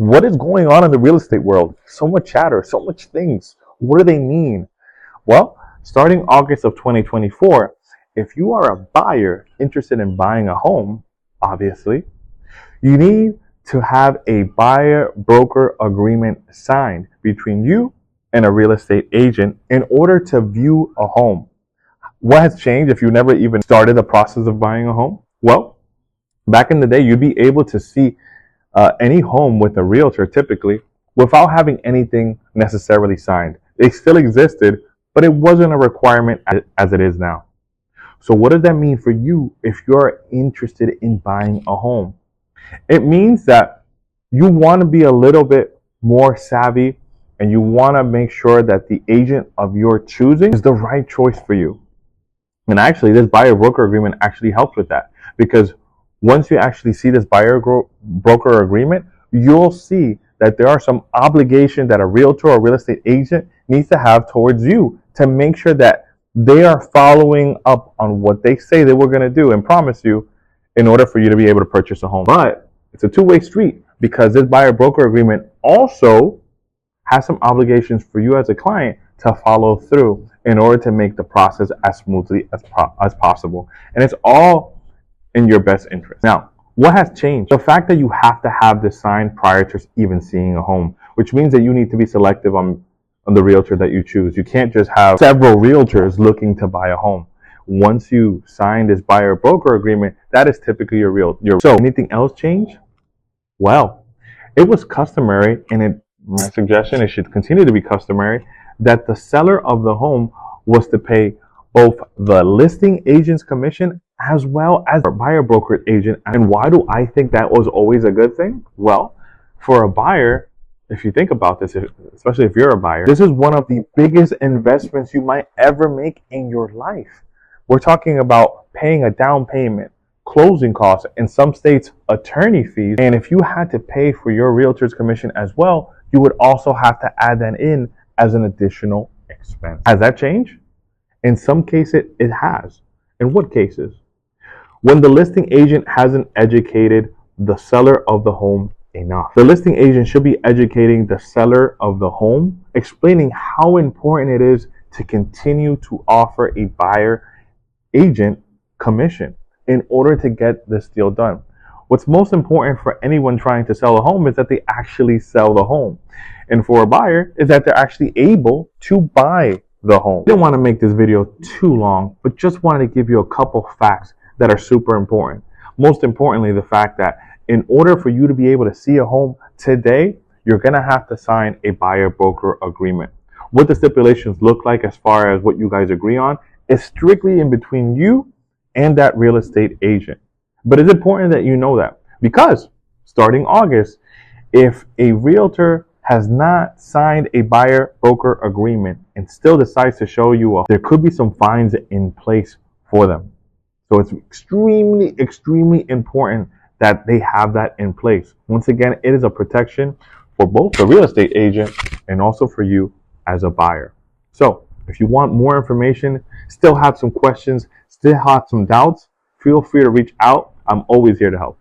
What is going on in the real estate world? So much chatter, so much things. What do they mean? Well, starting August of 2024, if you are a buyer interested in buying a home, obviously, you need to have a buyer-broker agreement signed between you and a real estate agent in order to view a home. What has changed if you never even started the process of buying a home? Well, back in the day, you'd be able to see any home with a realtor typically without having anything necessarily signed. They still existed, but it wasn't a requirement as it is now. So what does that mean for you if you're interested in buying a home? It means that you want to be a little bit more savvy and you want to make sure that the agent of your choosing is the right choice for you. And actually, this buyer broker agreement actually helps with that, because once you actually see this buyer broker agreement, you'll see that there are some obligations that a realtor or real estate agent needs to have towards you to make sure that they are following up on what they say they were going to do and promise you in order for you to be able to purchase a home. But it's a two-way street, because this buyer broker agreement also has some obligations for you as a client to follow through in order to make the process as smoothly as possible. And it's all in your best interest. Now, what has changed? The fact that you have to have this signed prior to even seeing a home, which means that you need to be selective on the realtor that you choose. You can't just have several realtors looking to buy a home. Once you sign this buyer broker agreement, that is typically your realtor. So anything else change? Well, it was customary, and my suggestion, it should continue to be customary, that the seller of the home was to pay both the listing agent's commission as well as a buyer broker agent. And why do I think that was always a good thing? Well, for a buyer, if you think about this, especially if you're a buyer, this is one of the biggest investments you might ever make in your life. We're talking about paying a down payment, closing costs, in some states, attorney fees. And if you had to pay for your realtor's commission as well, you would also have to add that in as an additional expense. Has that changed? In some cases, it has. In what cases? When the listing agent hasn't educated the seller of the home enough. The listing agent should be educating the seller of the home, explaining how important it is to continue to offer a buyer agent commission in order to get this deal done. What's most important for anyone trying to sell a home is that they actually sell the home. And for a buyer is that they're actually able to buy the home. I didn't want to make this video too long, but just wanted to give you a couple facts that are super important. Most importantly, the fact that in order for you to be able to see a home today, you're going to have to sign a buyer broker agreement. What the stipulations look like as far as what you guys agree on is strictly in between you and that real estate agent. But it's important that you know that, because starting August, if a realtor has not signed a buyer broker agreement and still decides to show you there could be some fines in place for them. So it's extremely, extremely important that they have that in place. Once again, it is a protection for both the real estate agent and also for you as a buyer. So if you want more information, still have some questions, still have some doubts, feel free to reach out. I'm always here to help.